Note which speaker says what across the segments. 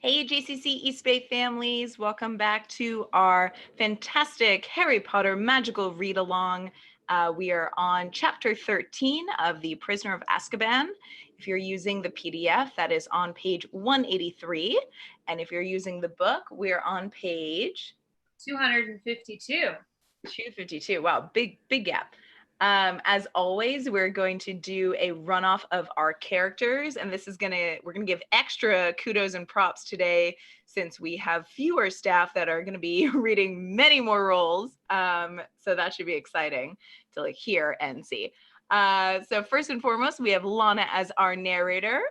Speaker 1: Hey, JCCEB families, welcome back to our fantastic Harry Potter magical read-along. We are on chapter 13 of The Prisoner of Azkaban. If you're using the PDF, that is on page 183. And if you're using the book, we're on page
Speaker 2: 252.
Speaker 1: 252. Wow, big gap. As always, we're going to do a runoff of our characters, and we're gonna give extra kudos and props today since we have fewer staff that are gonna be reading many more roles. So that should be exciting to hear and see. So first and foremost, we have Lana as our narrator.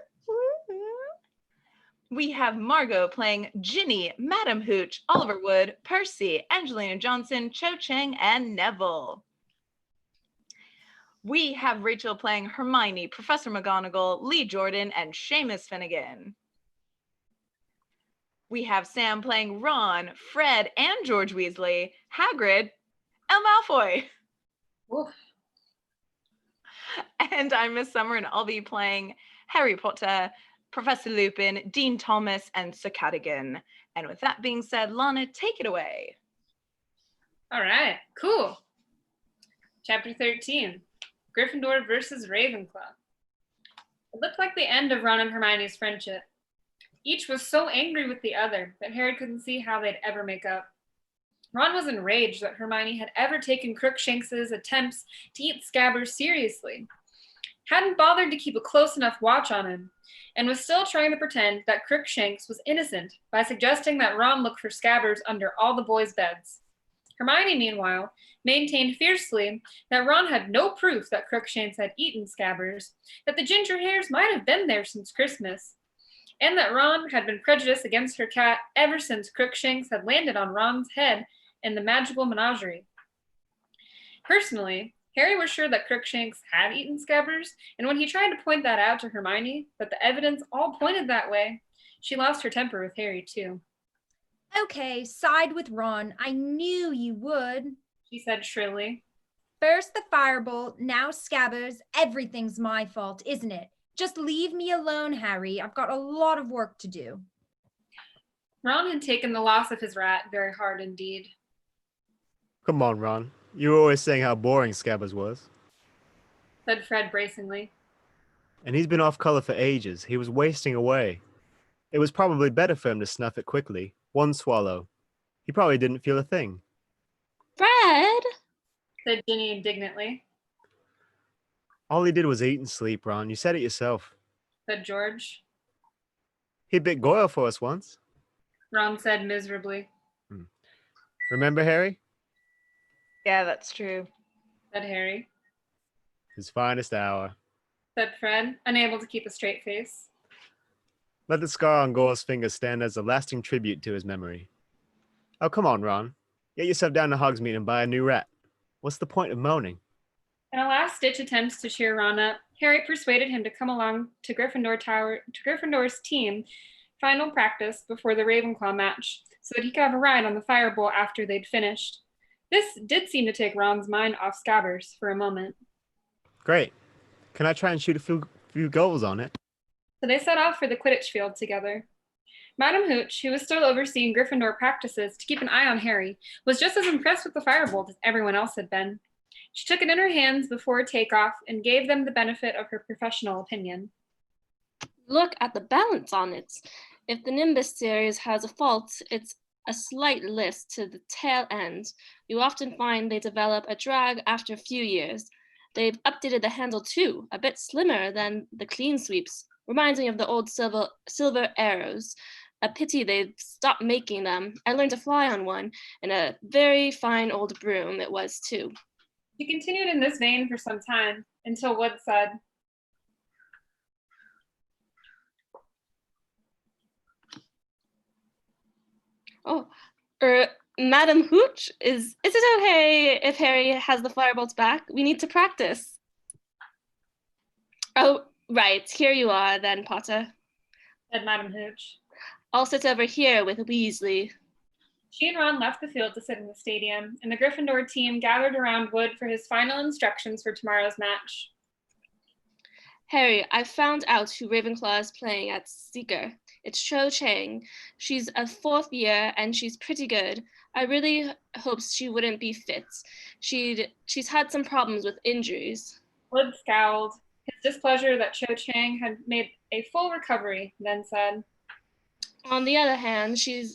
Speaker 1: We have Margot playing Ginny, Madam Hooch, Oliver Wood, Percy, Angelina Johnson, Cho Chang, and Neville. We have Rachel playing Hermione, Professor McGonagall, Lee Jordan, and Seamus Finnegan. We have Sam playing Ron, Fred, and George Weasley, Hagrid, and Malfoy.
Speaker 2: Oof.
Speaker 1: And I'm Miss Summer, and I'll be playing Harry Potter, Professor Lupin, Dean Thomas, and Sir Cadogan. And with that being said, Lana, take it away.
Speaker 2: All right, cool. Chapter 13. Gryffindor versus Ravenclaw. It looked like the end of Ron and Hermione's friendship. Each was so angry with the other that Harry couldn't see how they'd ever make up. Ron was enraged that Hermione had ever taken Crookshanks's attempts to eat Scabbers seriously, hadn't bothered to keep a close enough watch on him, and was still trying to pretend that Crookshanks was innocent by suggesting that Ron look for Scabbers under all the boys' beds. Hermione, meanwhile, maintained fiercely that Ron had no proof that Crookshanks had eaten Scabbers, that the ginger hairs might have been there since Christmas, and that Ron had been prejudiced against her cat ever since Crookshanks had landed on Ron's head in the magical menagerie. Personally, Harry was sure that Crookshanks had eaten Scabbers, and when he tried to point that out to Hermione, that the evidence all pointed that way, she lost her temper with Harry too.
Speaker 3: Okay, side with Ron. I knew you would,
Speaker 2: she said shrilly.
Speaker 3: First the firebolt, now Scabbers. Everything's my fault, isn't it? Just leave me alone, Harry. I've got a lot of work to do.
Speaker 2: Ron had taken the loss of his rat very hard indeed.
Speaker 4: Come on, Ron. You were always saying how boring Scabbers was,
Speaker 2: said Fred bracingly.
Speaker 4: And he's been off color for ages. He was wasting away. It was probably better for him to snuff it quickly. One swallow. He probably didn't feel a thing.
Speaker 5: Fred,
Speaker 2: said Ginny indignantly.
Speaker 4: All he did was eat and sleep, Ron. You said it yourself,
Speaker 2: said George.
Speaker 4: He bit Goyle for us once,
Speaker 2: Ron said miserably.
Speaker 4: Remember, Harry?
Speaker 1: Yeah, that's true,
Speaker 2: said Harry.
Speaker 4: His finest hour,
Speaker 2: said Fred, unable to keep a straight face.
Speaker 4: Let the scar on Goyle's finger stand as a lasting tribute to his memory. Oh, come on, Ron. Get yourself down to Hogsmeade and buy a new rat. What's the point of moaning?
Speaker 2: In a last-ditch attempt to cheer Ron up, Harry persuaded him to come along to Gryffindor's team final practice before the Ravenclaw match, so that he could have a ride on the firebolt after they'd finished. This did seem to take Ron's mind off Scabbers for a moment.
Speaker 4: Great. Can I try and shoot a few goals on it?
Speaker 2: So they set off for the Quidditch field together. Madam Hooch, who was still overseeing Gryffindor practices to keep an eye on Harry, was just as impressed with the firebolt as everyone else had been. She took it in her hands before takeoff and gave them the benefit of her professional opinion.
Speaker 5: look at the balance on it. If the Nimbus series has a fault, it's a slight list to the tail end. You often find they develop a drag after a few years. They've updated the handle too, a bit slimmer than the clean sweeps, reminds me of the old silver arrows. A pity they've stopped making them. I learned to fly on one, and a very fine old broom it was too.
Speaker 2: She continued in this vein for some time, until Wood said,
Speaker 5: "Oh, Madam Hooch, is it okay if Harry has the firebolts back? We need to practice." "Oh, right, here you are then, Potter,"
Speaker 2: said Madam Hooch.
Speaker 5: "I'll sit over here with Weasley."
Speaker 2: She and Ron left the field to sit in the stadium, and the Gryffindor team gathered around Wood for his final instructions for tomorrow's match.
Speaker 5: "Harry, I found out who Ravenclaw is playing at Seeker. It's Cho Chang. She's a 4th year and she's pretty good. I really hoped she wouldn't be fit. She's had some problems with injuries.
Speaker 2: Wood scowled. His displeasure that Cho Chang had made a full recovery, then said,
Speaker 5: On the other hand, she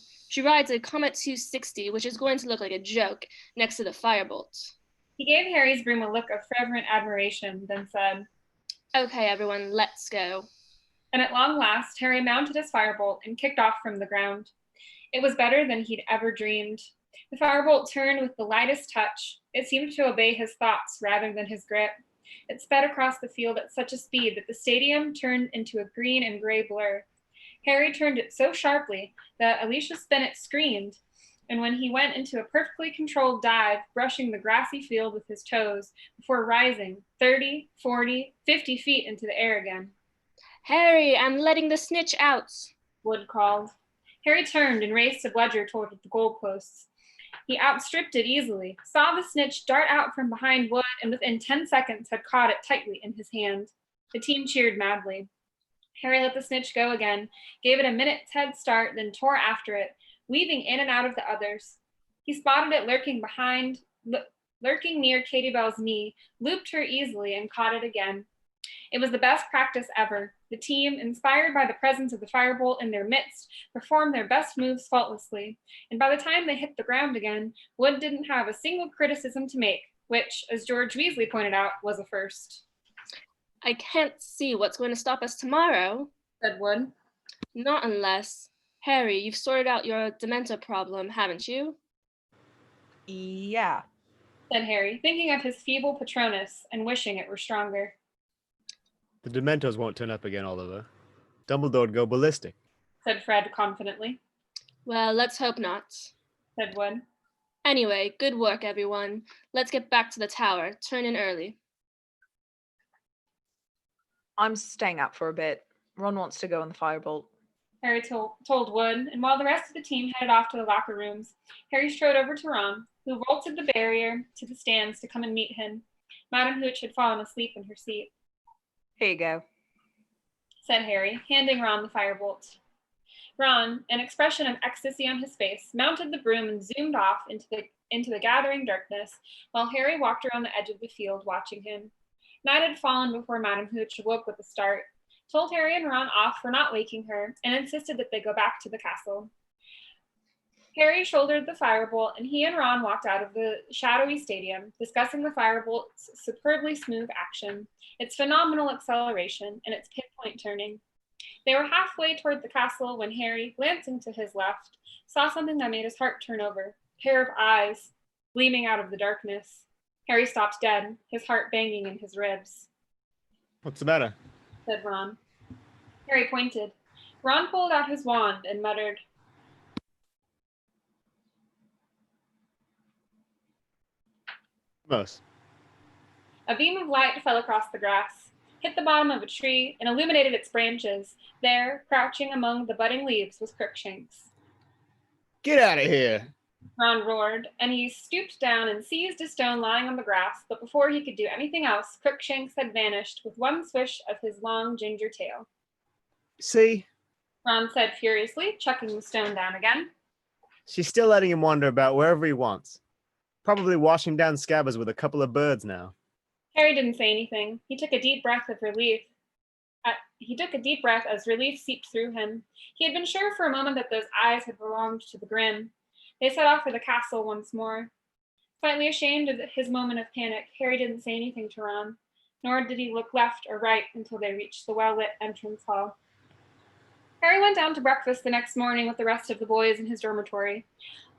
Speaker 5: rides a Comet 260, which is going to look like a joke next to the Firebolt.
Speaker 2: He gave Harry's broom a look of fervent admiration, then said,
Speaker 5: Okay, everyone, let's go.
Speaker 2: And at long last, Harry mounted his firebolt and kicked off from the ground. It was better than he'd ever dreamed. The firebolt turned with the lightest touch. It seemed to obey his thoughts rather than his grip. It sped across the field at such a speed that the stadium turned into a green and gray blur. Harry turned it so sharply that Alicia Spinnet screamed, and when he went into a perfectly controlled dive, brushing the grassy field with his toes before rising 30, 40, 50 feet into the air again.
Speaker 5: Harry, I'm letting the snitch out,
Speaker 2: Wood called. Harry turned and raced a bludger toward the goalposts. He outstripped it easily, saw the snitch dart out from behind Wood, and within 10 seconds had caught it tightly in his hand. The team cheered madly. Harry let the snitch go again, gave it a minute's head start, then tore after it, weaving in and out of the others. He spotted it lurking near Katie Bell's knee, looped her easily, and caught it again. It was the best practice ever. The team, inspired by the presence of the firebolt in their midst, performed their best moves faultlessly, and by the time they hit the ground again, Wood didn't have a single criticism to make, which, as George Weasley pointed out, was a first.
Speaker 5: I can't see what's going to stop us tomorrow,
Speaker 2: said Wood.
Speaker 5: Not unless... Harry, you've sorted out your Dementor problem, haven't you?
Speaker 1: Yeah,
Speaker 2: said Harry, thinking of his feeble Patronus and wishing it were stronger.
Speaker 4: The Dementors won't turn up again, Oliver. Dumbledore'd go ballistic,
Speaker 2: said Fred confidently.
Speaker 5: Well, let's hope not,
Speaker 2: said Wood.
Speaker 5: Anyway, good work, everyone. Let's get back to the tower. Turn in early.
Speaker 1: I'm staying up for a bit. Ron wants to go in the firebolt.
Speaker 2: Harry told Wood, and while the rest of the team headed off to the locker rooms, Harry strode over to Ron, who vaulted the barrier to the stands to come and meet him. Madame Hooch had fallen asleep in her seat.
Speaker 1: Here you go,
Speaker 2: said Harry, handing Ron the firebolt. Ron, an expression of ecstasy on his face, mounted the broom and zoomed off into the gathering darkness, while Harry walked around the edge of the field watching him. Night had fallen before Madame Hooch awoke with a start, told Harry and Ron off for not waking her, and insisted that they go back to the castle. Harry shouldered the firebolt, and he and Ron walked out of the shadowy stadium, discussing the firebolt's superbly smooth action, its phenomenal acceleration, and its pinpoint turning. They were halfway toward the castle when Harry, glancing to his left, saw something that made his heart turn over, a pair of eyes gleaming out of the darkness. Harry stopped dead, his heart banging in his ribs.
Speaker 4: What's the matter?
Speaker 2: said Ron. Harry pointed. Ron pulled out his wand and muttered,
Speaker 4: Most.
Speaker 2: A beam of light fell across the grass, hit the bottom of a tree, and illuminated its branches. There, crouching among the budding leaves, was Crookshanks.
Speaker 4: Get out of here!
Speaker 2: Ron roared, and he stooped down and seized a stone lying on the grass, but before he could do anything else, Crookshanks had vanished with one swish of his long ginger tail.
Speaker 4: See?
Speaker 2: Ron said furiously, chucking the stone down again.
Speaker 4: She's still letting him wander about wherever he wants. Probably washing down Scabbers with a couple of birds now.
Speaker 2: Harry didn't say anything. He took a deep breath of relief. As relief seeped through him. He had been sure for a moment that those eyes had belonged to the Grim. They set off for the castle once more. Slightly ashamed of his moment of panic, Harry didn't say anything to Ron, nor did he look left or right until they reached the well-lit entrance hall. Harry went down to breakfast the next morning with the rest of the boys in his dormitory,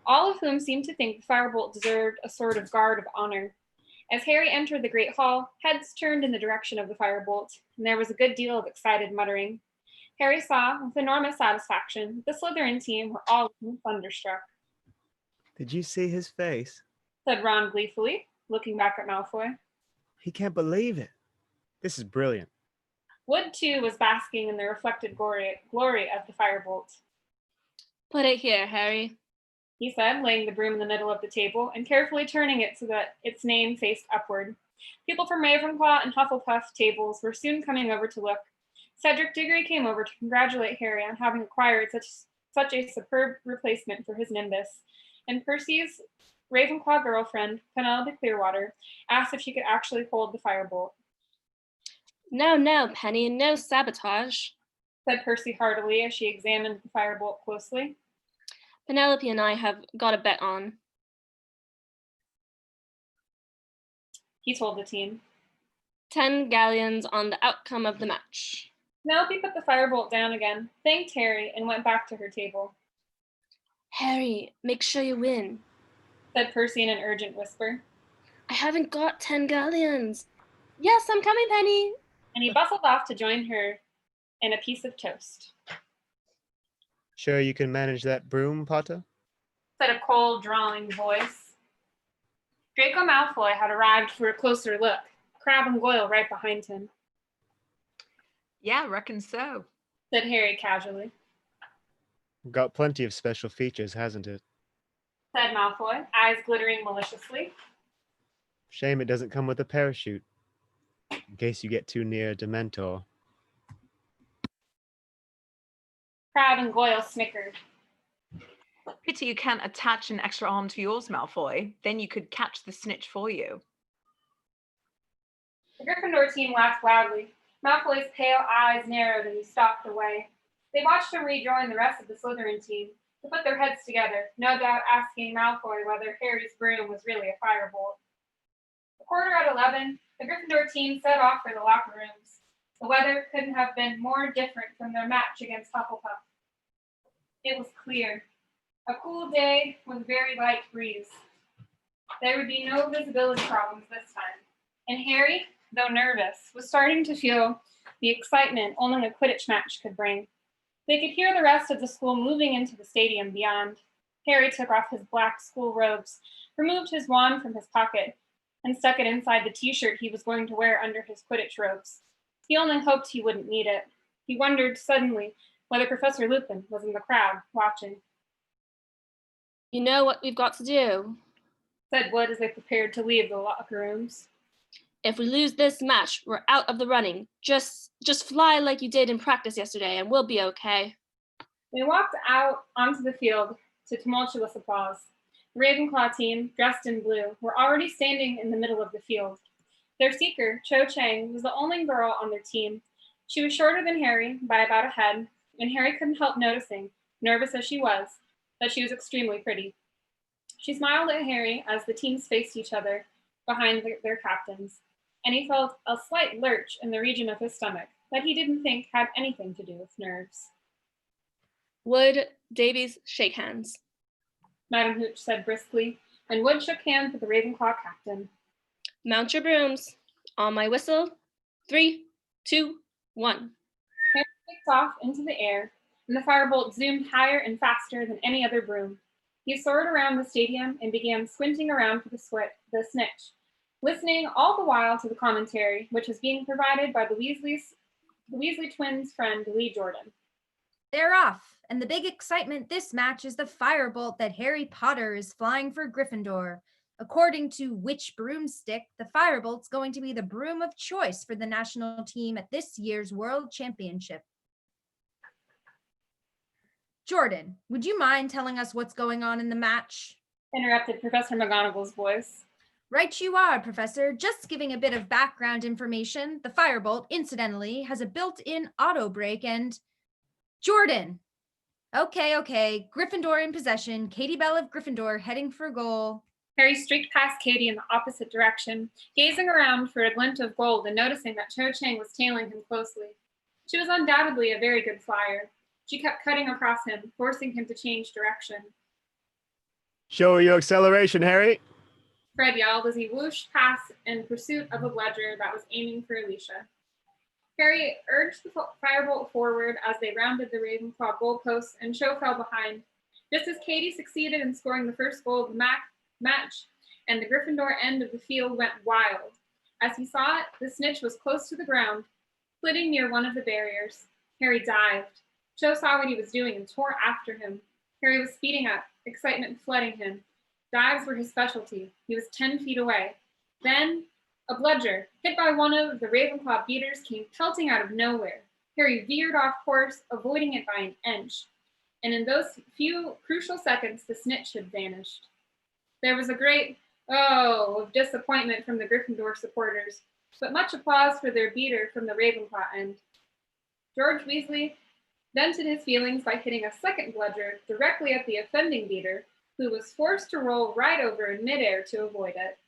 Speaker 2: all of whom seemed to think the firebolt deserved a sort of guard of honor. As Harry entered the great hall, heads turned in the direction of the firebolt, and there was a good deal of excited muttering. Harry saw, with enormous satisfaction, that the Slytherin team were all thunderstruck.
Speaker 4: Did you see his face?
Speaker 2: Said Ron gleefully, looking back at Malfoy.
Speaker 4: He can't believe it. This is brilliant.
Speaker 2: Wood, too, was basking in the reflected glory of the firebolt.
Speaker 5: Put it here, Harry,
Speaker 2: he said, laying the broom in the middle of the table and carefully turning it so that its name faced upward. People from Ravenclaw and Hufflepuff tables were soon coming over to look. Cedric Diggory came over to congratulate Harry on having acquired such a superb replacement for his Nimbus, and Percy's Ravenclaw girlfriend, Penelope Clearwater, asked if she could actually hold the firebolt.
Speaker 5: No, no, Penny, no sabotage,
Speaker 2: said Percy heartily as she examined the firebolt closely.
Speaker 5: Penelope and I have got a bet on,
Speaker 2: he told the team.
Speaker 5: 10 galleons on the outcome of the match.
Speaker 2: Penelope put the firebolt down again, thanked Harry, and went back to her table.
Speaker 5: Harry, make sure you win,
Speaker 2: said Percy in an urgent whisper.
Speaker 5: I haven't got 10 galleons. Yes, I'm coming, Penny.
Speaker 2: And he bustled off to join her in a piece of toast.
Speaker 4: Sure you can manage that broom, Potter?
Speaker 2: said a cold, drawling voice. Draco Malfoy had arrived for a closer look, Crabbe and Goyle right behind him.
Speaker 1: Yeah, reckon so,
Speaker 2: said Harry casually.
Speaker 4: Got plenty of special features, hasn't it?
Speaker 2: said Malfoy, eyes glittering maliciously.
Speaker 4: Shame it doesn't come with a parachute, in case you get too near a Dementor.
Speaker 2: Crabbe and Goyle snickered.
Speaker 1: Pity you can't attach an extra arm to yours, Malfoy. Then you could catch the snitch for you.
Speaker 2: The Gryffindor team laughed loudly. Malfoy's pale eyes narrowed and he stalked away. They watched him rejoin the rest of the Slytherin team, who put their heads together, no doubt asking Malfoy whether Harry's broom was really a firebolt. A quarter at 11, the Gryffindor team set off for the locker rooms. The weather couldn't have been more different from their match against Hufflepuff. It was clear. A cool day with a very light breeze. There would be no visibility problems this time. And Harry, though nervous, was starting to feel the excitement only a Quidditch match could bring. They could hear the rest of the school moving into the stadium beyond. Harry took off his black school robes, removed his wand from his pocket, and stuck it inside the t-shirt he was going to wear under his Quidditch robes. He only hoped he wouldn't need it. He wondered suddenly whether Professor Lupin was in the crowd watching.
Speaker 5: You know what we've got to do,
Speaker 2: said Wood as they prepared to leave the locker rooms.
Speaker 5: If we lose this match, we're out of the running. Just fly like you did in practice yesterday and we'll be okay.
Speaker 2: They walked out onto the field to tumultuous applause. The Ravenclaw team, dressed in blue, were already standing in the middle of the field. Their seeker, Cho Chang, was the only girl on their team. She was shorter than Harry by about a head, and Harry couldn't help noticing, nervous as she was, that she was extremely pretty. She smiled at Harry as the teams faced each other behind their captains, and he felt a slight lurch in the region of his stomach that he didn't think had anything to do with nerves.
Speaker 5: Wood, Davies, shake hands,
Speaker 2: Madam Hooch said briskly, and Wood shook hands with the Ravenclaw captain.
Speaker 5: Mount your brooms. On my whistle, 3, 2, 1.
Speaker 2: Harry kicked off into the air, and the firebolt zoomed higher and faster than any other broom. He soared around the stadium and began squinting around for the snitch, listening all the while to the commentary, which was being provided by the Weasley twins' friend Lee Jordan.
Speaker 3: They're off, and the big excitement this match is the firebolt that Harry Potter is flying for Gryffindor. According to Witch Broomstick, the firebolt's going to be the broom of choice for the national team at this year's World Championship. Jordan, would you mind telling us what's going on in the match?
Speaker 2: Interrupted Professor McGonagall's voice.
Speaker 3: Right you are, Professor. Just giving a bit of background information. The firebolt, incidentally, has a built-in auto brake and... Jordan! Okay. Gryffindor in possession. Katie Bell of Gryffindor heading for goal.
Speaker 2: Harry streaked past Katie in the opposite direction, gazing around for a glint of gold and noticing that Cho Chang was tailing him closely. She was undoubtedly a very good flyer. She kept cutting across him, forcing him to change direction.
Speaker 4: Show her your acceleration, Harry.
Speaker 2: Fred yelled as he whooshed past in pursuit of a bludger that was aiming for Alicia. Harry urged the firebolt forward as they rounded the Ravenclaw goalposts, and Cho fell behind. Just as Katie succeeded in scoring the first goal of the match, and the Gryffindor end of the field went wild. As he saw it, the snitch was close to the ground, flitting near one of the barriers. Harry dived. Cho saw what he was doing and tore after him. Harry was speeding up, excitement flooding him. Dives were his specialty. He was 10 feet away. Then, a bludger, hit by one of the Ravenclaw beaters, came pelting out of nowhere. Harry veered off course, avoiding it by an inch, and in those few crucial seconds, the snitch had vanished. There was a great "oh" of disappointment from the Gryffindor supporters, but much applause for their beater from the Ravenclaw end. George Weasley vented his feelings by hitting a second bludger directly at the offending beater, who was forced to roll right over in midair to avoid it.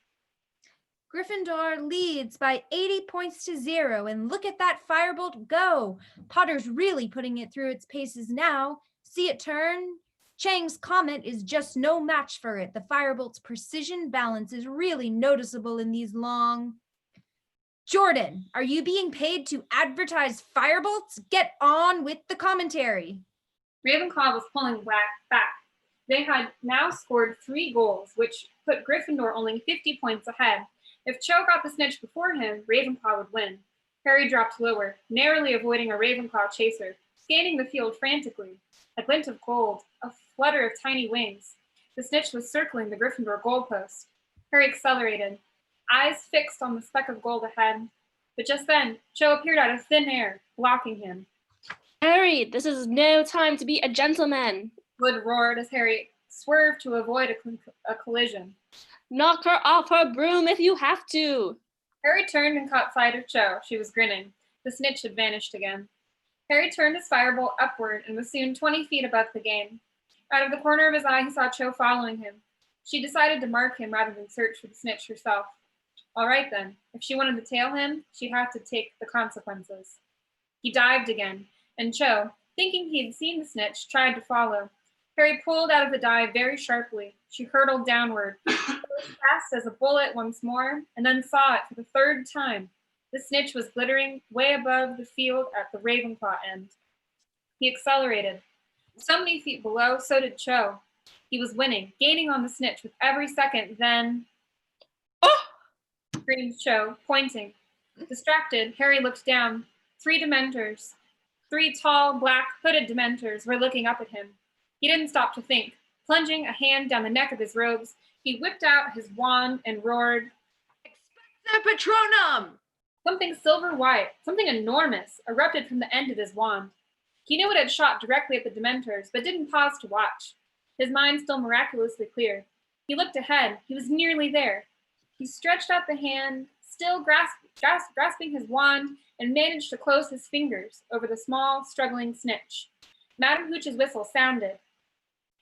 Speaker 3: Gryffindor leads by 80 points to 0, and look at that firebolt go. Potter's really putting it through its paces now. See it turn? Chang's comet is just no match for it. The firebolt's precision balance is really noticeable in these long... Jordan, are you being paid to advertise firebolts? Get on with the commentary.
Speaker 2: Ravenclaw was pulling back. They had now scored 3 goals, which put Gryffindor only 50 points ahead. If Cho got the snitch before him, Ravenclaw would win. Harry dropped lower, narrowly avoiding a Ravenclaw chaser, scanning the field frantically. A glint of gold, a flutter of tiny wings. The snitch was circling the Gryffindor goalpost. Harry accelerated, eyes fixed on the speck of gold ahead. But just then, Cho appeared out of thin air, blocking him.
Speaker 5: Harry, this is no time to be a gentleman.
Speaker 2: Wood roared as Harry swerved to avoid a collision.
Speaker 5: Knock her off her broom if you have to.
Speaker 2: Harry turned and caught sight of Cho. She was grinning. The snitch had vanished again. Harry turned his firebolt upward and was soon 20 feet above the game. Out of the corner of his eye, he saw Cho following him. She decided to mark him rather than search for the snitch herself. All right then, if she wanted to tail him, she'd have to take the consequences. He dived again, and Cho, thinking he had seen the snitch, tried to follow. Harry pulled out of the dive very sharply. She hurtled downward, fast as a bullet once more, and then saw it for the 3rd time. The snitch was glittering way above the field at the Ravenclaw end. He accelerated. So many feet below, so did Cho. He was winning, gaining on the snitch with every second, then...
Speaker 5: Oh!
Speaker 2: Screamed Cho, pointing. Distracted, Harry looked down. 3 Dementors. 3 tall, black, hooded Dementors were looking up at him. He didn't stop to think. Plunging a hand down the neck of his robes, he whipped out his wand and roared,
Speaker 1: Expecto Patronum!
Speaker 2: Something silver-white, something enormous, erupted from the end of his wand. He knew it had shot directly at the Dementors, but didn't pause to watch. His mind still miraculously clear. He looked ahead. He was nearly there. He stretched out the hand, still grasping his wand, and managed to close his fingers over the small, struggling snitch. Madame Hooch's whistle sounded.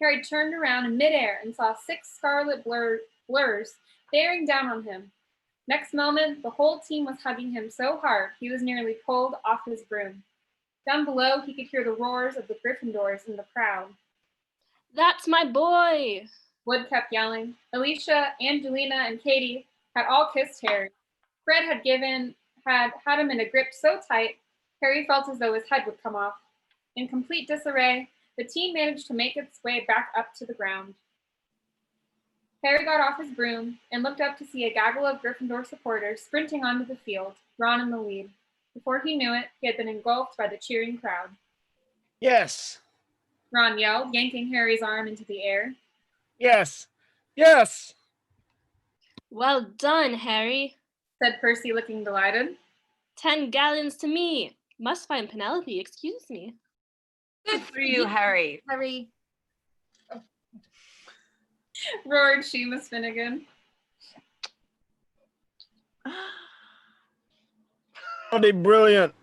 Speaker 2: Harry turned around in midair and saw 6 scarlet blurs bearing down on him. Next moment, the whole team was hugging him so hard he was nearly pulled off his broom. Down below, he could hear the roars of the Gryffindors in the crowd.
Speaker 5: That's my boy!
Speaker 2: Wood kept yelling. Alicia, Angelina, and Katie had all kissed Harry. Fred had had him in a grip so tight, Harry felt as though his head would come off. In complete disarray, the team managed to make its way back up to the ground. Harry got off his broom and looked up to see a gaggle of Gryffindor supporters sprinting onto the field, Ron in the lead. Before he knew it, he had been engulfed by the cheering crowd.
Speaker 4: Yes!
Speaker 2: Ron yelled, yanking Harry's arm into the air.
Speaker 4: Yes! Yes!
Speaker 5: Well done, Harry,
Speaker 2: said Percy, looking delighted.
Speaker 5: 10 galleons to me. Must find Penelope, excuse me.
Speaker 1: Good for you, Harry.
Speaker 3: Harry.
Speaker 2: Roared Seamus Finnegan.
Speaker 4: Bloody brilliant!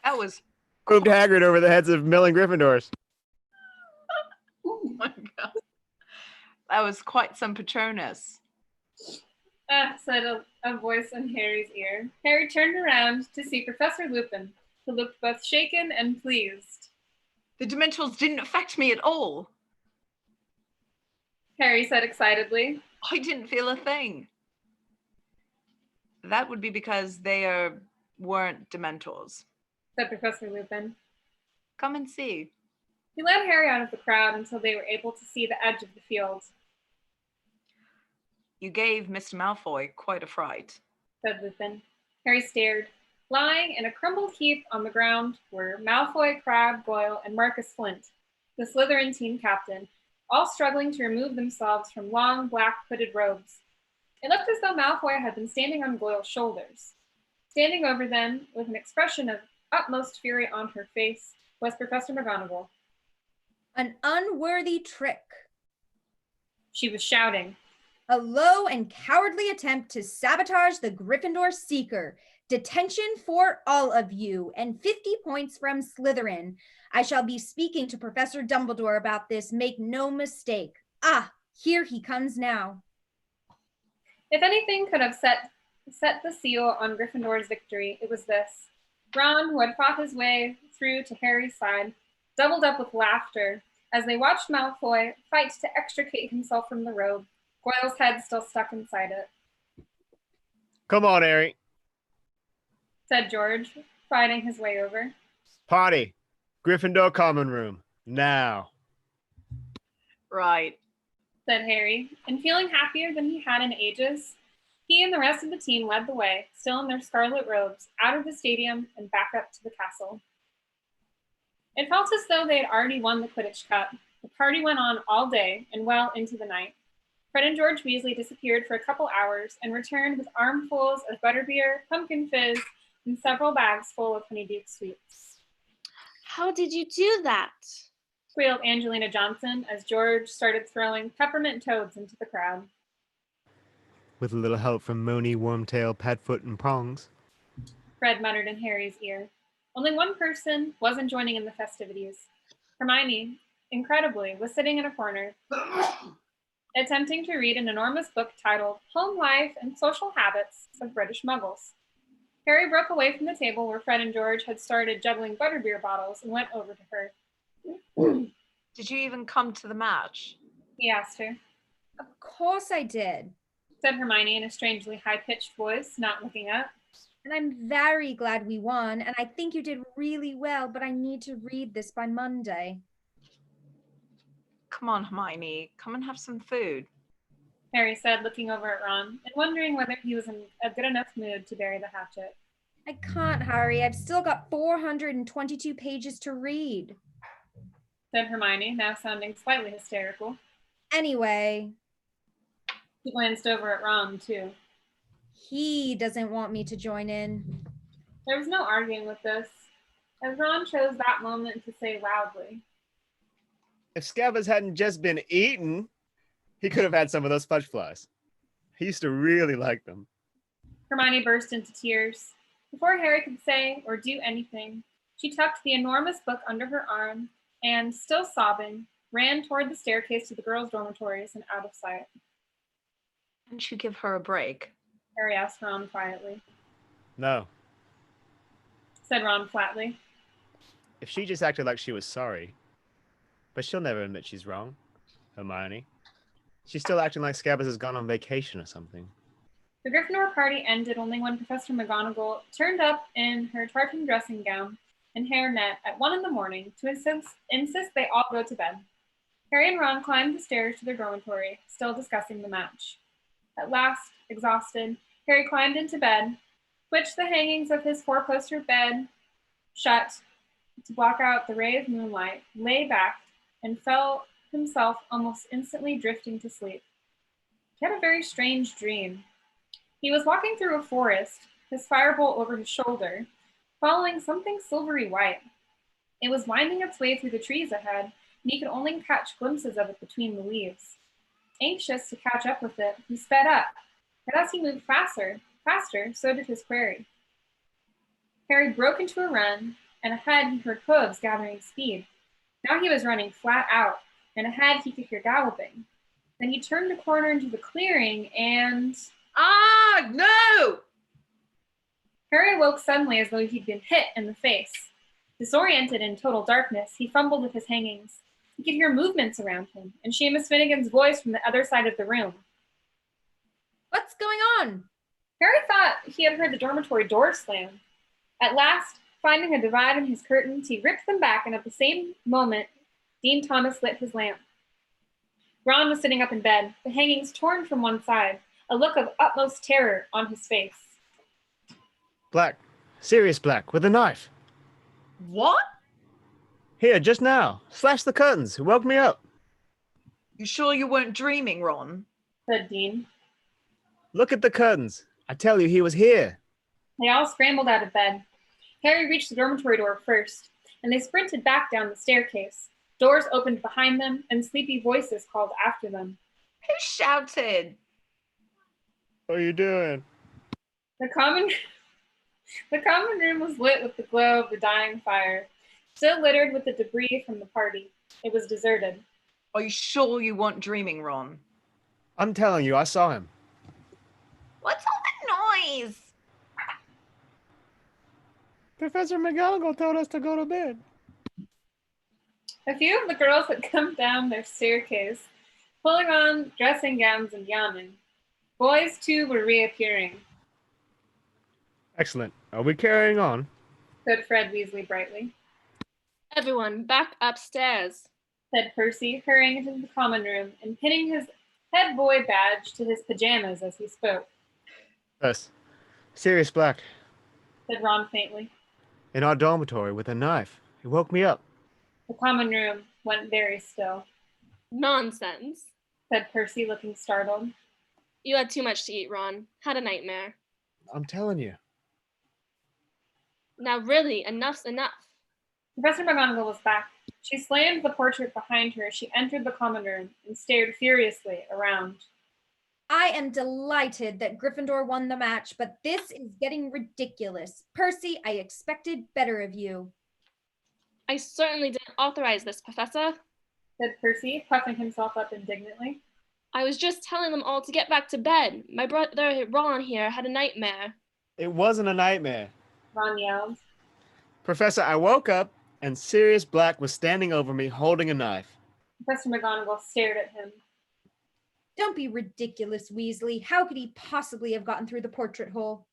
Speaker 1: That was,
Speaker 4: Moved Hagrid over the heads of milling Gryffindors.
Speaker 1: oh my God. That was quite some Patronus.
Speaker 2: Said a voice in Harry's ear. Harry turned around to see Professor Lupin, who looked both shaken and pleased.
Speaker 1: The Dementors didn't affect me at all.
Speaker 2: Harry said excitedly.
Speaker 1: I didn't feel a thing. That would be because they weren't Dementors.
Speaker 2: Said Professor Lupin.
Speaker 1: Come and see.
Speaker 2: He led Harry out of the crowd until they were able to see the edge of the field.
Speaker 1: You gave Mr. Malfoy quite a fright,
Speaker 2: said Lupin. Harry stared. Lying in a crumbled heap on the ground were Malfoy, Crabbe, Goyle, and Marcus Flint, the Slytherin team captain, all struggling to remove themselves from long black hooded robes. It looked as though Malfoy had been standing on Goyle's shoulders. Standing over them, with an expression of utmost fury on her face, was Professor McGonagall.
Speaker 3: An unworthy trick.
Speaker 2: She was shouting.
Speaker 3: A low and cowardly attempt to sabotage the Gryffindor Seeker. Detention for all of you, and 50 points from Slytherin. I shall be speaking to Professor Dumbledore about this, make no mistake. Ah, here he comes now.
Speaker 2: If anything could have set the seal on Gryffindor's victory, it was this. Ron, who had fought his way through to Harry's side, doubled up with laughter as they watched Malfoy fight to extricate himself from the robe, Goyle's head still stuck inside it.
Speaker 4: Come on, Harry.
Speaker 2: Said George, fighting his way over.
Speaker 4: Party. Gryffindor common room. Now.
Speaker 1: Right.
Speaker 2: Said Harry, and feeling happier than he had in ages, he and the rest of the team led the way, still in their scarlet robes, out of the stadium and back up to the castle. It felt as though they had already won the Quidditch Cup. The party went on all day and well into the night. Fred and George Weasley disappeared for a couple hours and returned with armfuls of butterbeer, pumpkin fizz, and several bags full of honeydew sweets.
Speaker 5: How did you do that?
Speaker 2: Squealed Angelina Johnson as George started throwing peppermint toads into the crowd.
Speaker 4: With a little help from Moaning, Wormtail, Padfoot, and Prongs.
Speaker 2: Fred muttered in Harry's ear. Only one person wasn't joining in the festivities. Hermione, incredibly, was sitting in a corner, attempting to read an enormous book titled Home Life and Social Habits of British Muggles. Harry broke away from the table where Fred and George had started juggling butterbeer bottles and went over to her.
Speaker 1: Did you even come to the match?
Speaker 2: He asked her.
Speaker 3: Of course I did.
Speaker 2: Said Hermione in a strangely high-pitched voice, not looking up.
Speaker 3: And I'm very glad we won, and I think you did really well, but I need to read this by Monday.
Speaker 1: Come on, Hermione. Come and have some food.
Speaker 2: Harry said, looking over at Ron and wondering whether he was in a good enough mood to bury the hatchet.
Speaker 3: I can't, Harry. I've still got 422 pages to read.
Speaker 2: Said Hermione, now sounding slightly hysterical.
Speaker 3: Anyway.
Speaker 2: He glanced over at Ron, too.
Speaker 3: He doesn't want me to join in.
Speaker 2: There was no arguing with this, as Ron chose that moment to say loudly.
Speaker 4: If Scabbers hadn't just been eaten, he could have had some of those fudge flies. He used to really like them.
Speaker 2: Hermione burst into tears. Before Harry could say or do anything, she tucked the enormous book under her arm and, still sobbing, ran toward the staircase to the girls' dormitories and out of sight.
Speaker 1: Didn't you give her a break?
Speaker 2: Harry asked Ron quietly.
Speaker 4: No.
Speaker 2: Said Ron flatly.
Speaker 4: If she just acted like she was sorry. But she'll never admit she's wrong, Hermione. She's still acting like Scabbers has gone on vacation or something.
Speaker 2: The Gryffindor party ended only when Professor McGonagall turned up in her tartan dressing gown and hairnet at 1 a.m. to insist they all go to bed. Harry and Ron climbed the stairs to their dormitory, still discussing the match. At last, exhausted, Harry climbed into bed, twitched the hangings of his four-poster bed shut to block out the ray of moonlight, lay back, and felt himself almost instantly drifting to sleep. He had a very strange dream. He was walking through a forest, his firebolt over his shoulder, following something silvery white. It was winding its way through the trees ahead, and he could only catch glimpses of it between the leaves. Anxious to catch up with it, he sped up, but as he moved faster, so did his quarry. Harry broke into a run, and ahead he heard hooves gathering speed. Now he was running flat out, and ahead he could hear galloping. Then he turned the corner into the clearing and...
Speaker 1: Ah, no!
Speaker 2: Harry awoke suddenly as though he'd been hit in the face. Disoriented in total darkness, he fumbled with his hangings. He could hear movements around him, and Seamus Finnegan's voice from the other side of the room.
Speaker 3: What's going on?
Speaker 2: Harry thought he had heard the dormitory door slam. At last, finding a divide in his curtains, he ripped them back, and at the same moment, Dean Thomas lit his lamp. Ron was sitting up in bed, the hangings torn from one side, a look of utmost terror on his face.
Speaker 4: Black. Sirius Black, with a knife.
Speaker 1: What?
Speaker 4: Here, just now. Slash the curtains. It woke me up.
Speaker 1: You sure you weren't dreaming, Ron?
Speaker 2: Said Dean.
Speaker 4: Look at the curtains. I tell you, he was here.
Speaker 2: They all scrambled out of bed. Harry reached the dormitory door first, and they sprinted back down the staircase. Doors opened behind them, and sleepy voices called after them.
Speaker 1: Who shouted?
Speaker 4: What are you doing?
Speaker 2: The common room was lit with the glow of the dying fire, still littered with the debris from the party. It was deserted.
Speaker 1: Are you sure you weren't dreaming, Ron?
Speaker 4: I'm telling you, I saw him.
Speaker 1: What's all that noise?
Speaker 4: Professor McGonagall told us to go to bed.
Speaker 2: A few of the girls had come down their staircase, pulling on dressing gowns and yawning. Boys, too, were reappearing,
Speaker 4: Excellent. Are we carrying on?
Speaker 2: said Fred Weasley brightly.
Speaker 5: Everyone, back upstairs.
Speaker 2: Said Percy, hurrying into the common room and pinning his head boy badge to his pajamas as he spoke.
Speaker 4: Yes. Sirius Black.
Speaker 2: Said Ron faintly.
Speaker 4: In our dormitory with a knife. He woke me up.
Speaker 2: The common room went very still,
Speaker 5: Nonsense.
Speaker 2: said Percy, looking startled.
Speaker 5: You had too much to eat, Ron. Had a nightmare.
Speaker 4: I'm telling you.
Speaker 5: Now really, enough's enough.
Speaker 2: Professor McGonagall was back. She slammed the portrait behind her as she entered the common room and stared furiously around.
Speaker 3: I am delighted that Gryffindor won the match, but this is getting ridiculous. Percy, I expected better of you.
Speaker 5: I certainly didn't authorize this, Professor.
Speaker 2: Said Percy, puffing himself up indignantly.
Speaker 5: I was just telling them all to get back to bed. My brother Ron here had a nightmare.
Speaker 4: It wasn't a nightmare.
Speaker 2: Ron yelled.
Speaker 4: Professor, I woke up and Sirius Black was standing over me holding a knife.
Speaker 2: Professor McGonagall stared at him.
Speaker 3: Don't be ridiculous, Weasley. How could he possibly have gotten through the portrait hole?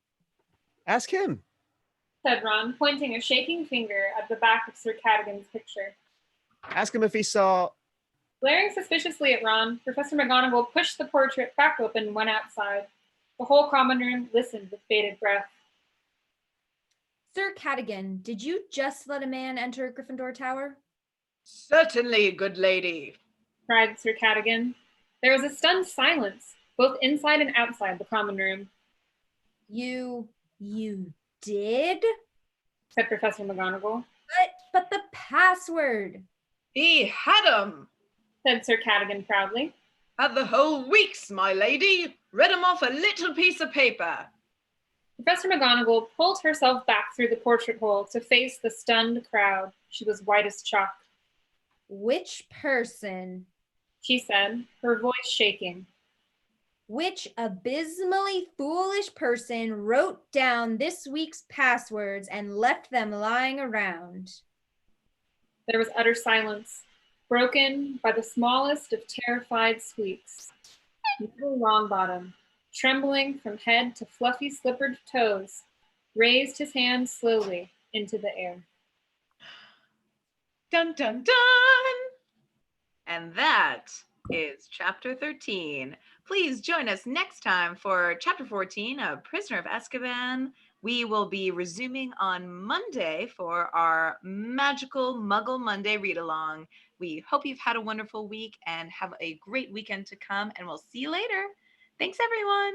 Speaker 4: Ask him.
Speaker 2: Said Ron, pointing a shaking finger at the back of Sir Cadogan's picture.
Speaker 4: Ask him if he saw...
Speaker 2: Glaring suspiciously at Ron, Professor McGonagall pushed the portrait back open and went outside. The whole common room listened with bated breath.
Speaker 3: Sir Cadogan, did you just let a man enter Gryffindor Tower?
Speaker 1: Certainly, good lady,
Speaker 2: cried Sir Cadogan. There was a stunned silence, both inside and outside the common room.
Speaker 3: You did?
Speaker 2: Said Professor McGonagall.
Speaker 3: But the password.
Speaker 1: He had 'em.
Speaker 2: Said Sir Cadogan proudly.
Speaker 1: Had the whole weeks, my lady. Read 'em off a little piece of paper.
Speaker 2: Professor McGonagall pulled herself back through the portrait hole to face the stunned crowd. She was white as chalk.
Speaker 3: Which person?
Speaker 2: She said, her voice shaking.
Speaker 3: Which abysmally foolish person wrote down this week's passwords and left them lying around?
Speaker 2: There was utter silence, broken by the smallest of terrified squeaks. Little Longbottom, trembling from head to fluffy slippered toes, raised his hand slowly into the air.
Speaker 1: Dun, dun, dun! And that is Chapter 13. Please join us next time for Chapter 14 of Prisoner of Azkaban. We will be resuming on Monday for our magical Muggle Monday read-along. We hope you've had a wonderful week and have a great weekend to come, and we'll see you later. Thanks, everyone.